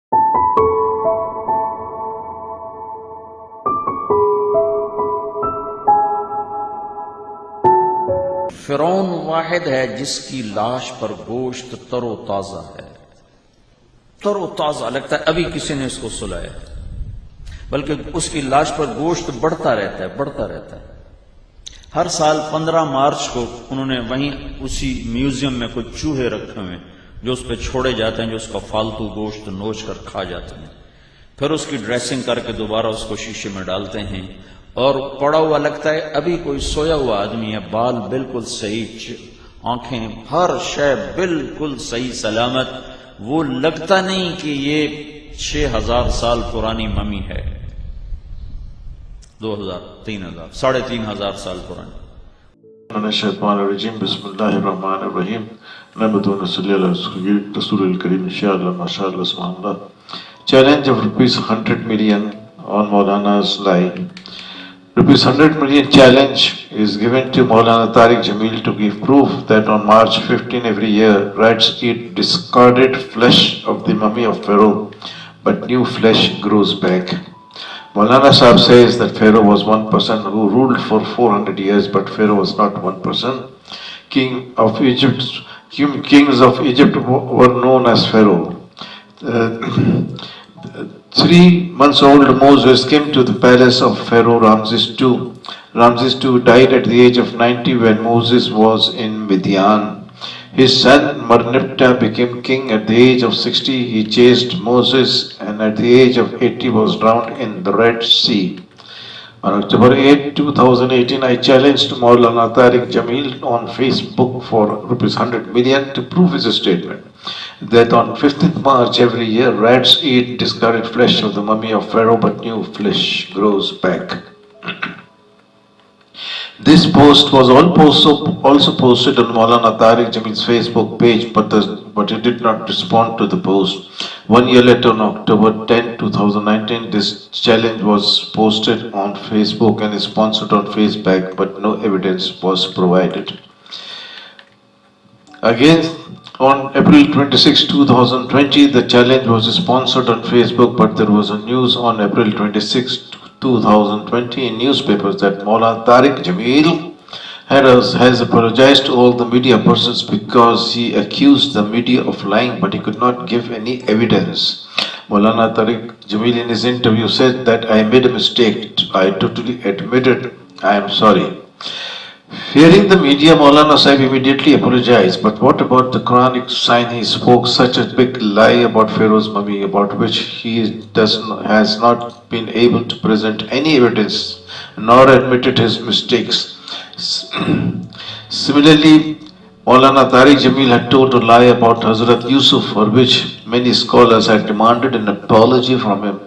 फिरौन वाहिद है जिसकी लाश पर गोश्त तरोताजा है, तरोताजा लगता है अभी किसी ने इसको सुलाया, बल्कि उसकी लाश पर गोश्त बढ़ता रहता है, बढ़ता रहता है। हर साल 15 मार्च को उन्होंने वहीं उसी म्यूजियम में कुछ चूहे रखे हुए जो उस पर छोड़े जाते हैं, जो उसका फालतू गोश्त नोच कर खा जाते हैं। फिर उसकी ड्रेसिंग करके दोबारा उसको शीशे में डालते हैं और पड़ा हुआ लगता है अभी कोई सोया हुआ आदमी है, बाल बिल्कुल सही, आंखें, हर शय बिल्कुल सही सलामत। वो लगता नहीं कि ये 6000 साल पुरानी मम्मी है, 2000, 3000, 3500 साल पुरानी। Challenge of ₹100 million on Maulana's life. ₹100 million challenge is given to Maulana Tariq Jamil to give proof that on March 15 every year, rats eat discarded flesh of the mummy of Pharaoh, but new flesh grows back. Maulana Sahib says that Pharaoh was one person who ruled for 400 years, but Pharaoh was not one person. Kings of Egypt were known as Pharaoh. 3-month-old Moses came to the palace of Pharaoh Ramses II. Ramses II died at the age of 90 when Moses was in Midian. His son Marnipta became king at the age of 60. He chased Moses and at the age of 80 was drowned in the Red Sea. On October 8, 2018, I challenged Maulana Tariq Jamil on Facebook for ₹100 million to prove his statement that on 15th March every year rats eat discarded flesh of the mummy of Pharaoh, but new flesh grows back. This post was also posted on Maulana Tariq Jamil's Facebook page, but he did not respond to the post. 1 year later, on October 10, 2019, this challenge was posted on Facebook and is sponsored on Facebook, but no evidence was provided. Again, on April 26, 2020, the challenge was sponsored on Facebook, but there was a news on April 26, 2020 in newspapers that Maulana Tariq Jamil has apologized to all the media persons because he accused the media of lying, but he could not give any evidence. Maulana Tariq Jamil in his interview said that I made a mistake. I totally admitted I am sorry. Fearing the media, Maulana Sahib immediately apologized. But what about the Quranic sign? He spoke such a big lie about Pharaoh's mummy, about which he has not been able to present any evidence, nor admitted his mistakes. Similarly, Maulana Tariq Jamil had told a lie about Hazrat Yusuf, for which many scholars had demanded an apology from him.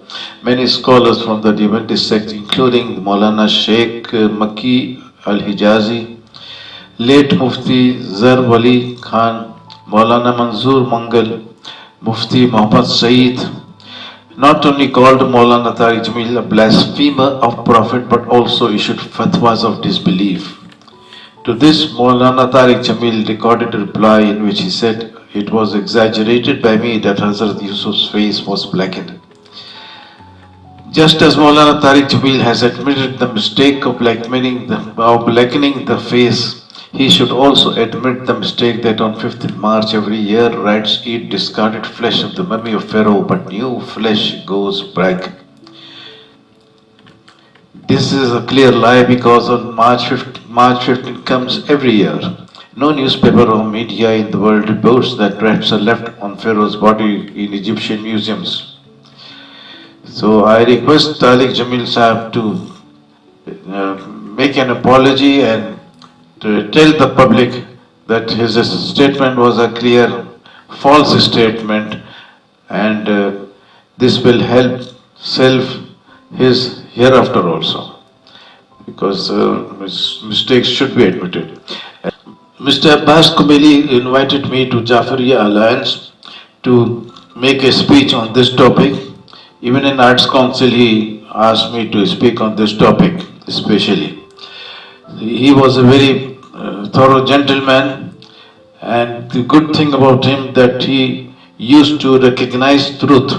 Many scholars from the Adventist sect, including Maulana Sheikh Makki Al-Hijazi, late Mufti Zar Wali Khan, Maulana Manzoor Mangal, Mufti Muhammad Saeed, not only called Maulana Tariq Jamil a blasphemer of Prophet, but also issued fatwas of disbelief. To this, Maulana Tariq Jamil recorded a reply in which he said, "It was exaggerated by me that Hazrat Yusuf's face was blackened." Just as Maulana Tariq Jamil has admitted the mistake of blackening the face, he should also admit the mistake that on 15th March every year rats eat discarded flesh of the mummy of Pharaoh, but new flesh goes back. This is a clear lie because on March 15 comes every year. No newspaper or media in the world reports that rats are left on Pharaoh's body in Egyptian museums. So I request Tariq Jamil Sahib to make an apology and to tell the public that his statement was a clear false statement, and this will help his hereafter also, because his mistakes should be admitted. Mr. Abbas Kumeli invited me to Jafariya Alliance to make a speech on this topic. Even in Arts Council, he asked me to speak on this topic especially. He was a very thorough gentleman, and the good thing about him that he used to recognize truth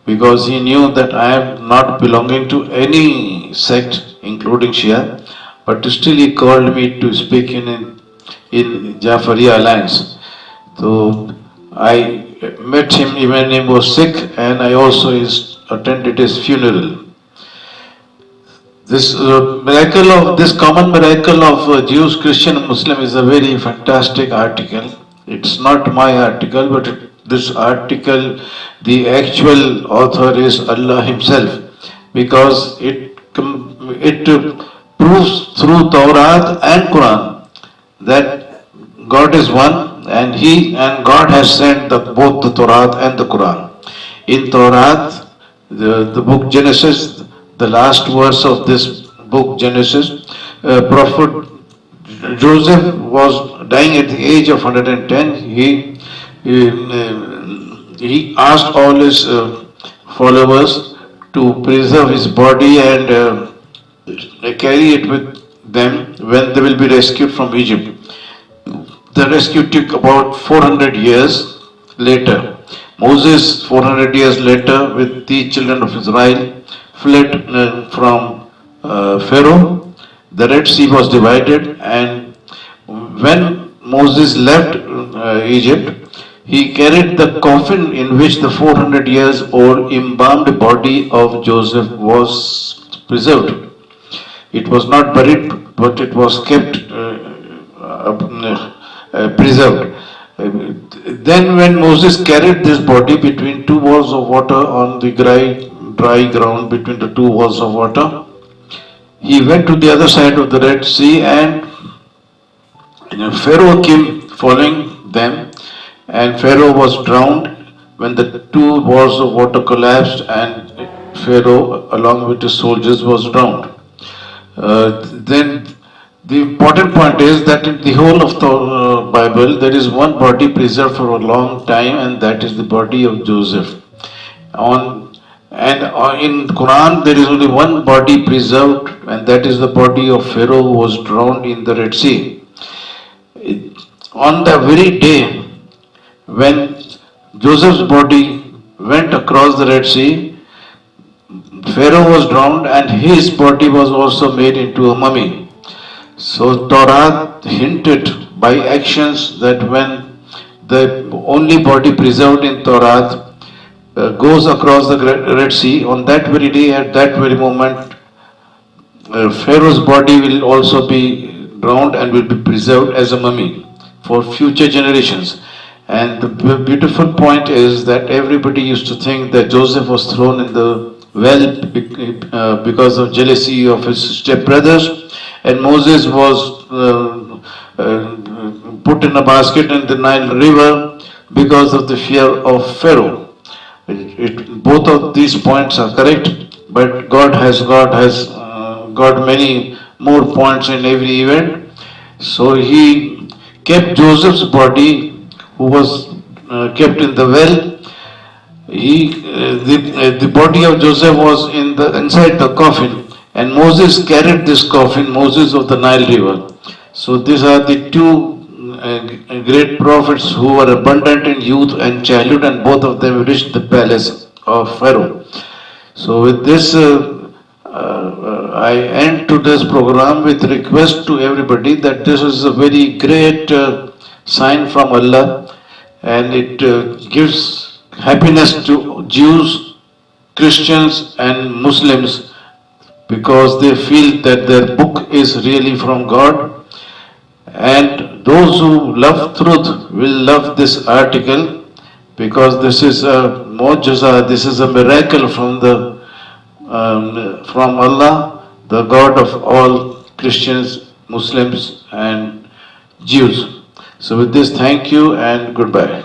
because he knew that I am not belonging to any sect, including Shia, but still he called me to speak in Jafari Alliance. So I met him even he was sick, and I also attended his funeral. This common miracle of Jews, Christian, and Muslim is a very fantastic article. It's not my article, but this article, the actual author is Allah Himself, because it proves through Tawrat and Quran that God is one, and God has sent both the Tawrat and the Quran. In Tawrat, the book Genesis, the last verse of this book Genesis, Prophet Joseph was dying at the age of 110. He asked all his followers to preserve his body and carry it with them when they will be rescued from Egypt. The rescue took about 400 years later. Moses, 400 years later, with the children of Israel, fled from Pharaoh. The Red Sea was divided, and when Moses left Egypt, he carried the coffin in which the 400 years old embalmed body of Joseph was preserved. It was not buried, but it was kept preserved. Then when Moses carried this body between two walls of water on the dry ground between the two walls of water, he went to the other side of the Red Sea, and Pharaoh came following them, and Pharaoh was drowned when the two walls of water collapsed, and Pharaoh along with his soldiers was drowned. Then the important point is that in the whole of the Bible there is one body preserved for a long time, and that is the body of Joseph. In Quran there is only one body preserved, and that is the body of Pharaoh who was drowned in the Red Sea. On the very day when Joseph's body went across the Red Sea, Pharaoh was drowned and his body was also made into a mummy. So Torah hinted by actions that when the only body preserved in Torah goes across the Red Sea, on that very day, at that very moment, Pharaoh's body will also be drowned and will be preserved as a mummy for future generations. And the beautiful point is that everybody used to think that Joseph was thrown in the well because of jealousy of his stepbrothers, and Moses was put in a basket in the Nile River because of the fear of Pharaoh. Both of these points are correct, but God has got many more points in every event. So he kept Joseph's body, who was kept in the well. The body of Joseph was inside the coffin, and Moses carried this coffin, Moses of the Nile River. So these are the two great prophets who were abundant in youth and childhood, and both of them reached the palace of Pharaoh. So with this, I end today's program with request to everybody that this is a very great sign from Allah, and it gives happiness to Jews, Christians and Muslims, because they feel that their book is really from God, and those who love truth will love this article, because this is a mu'jiza, this is a miracle from Allah, the God of all Christians, Muslims and Jews. So with this, thank you and goodbye.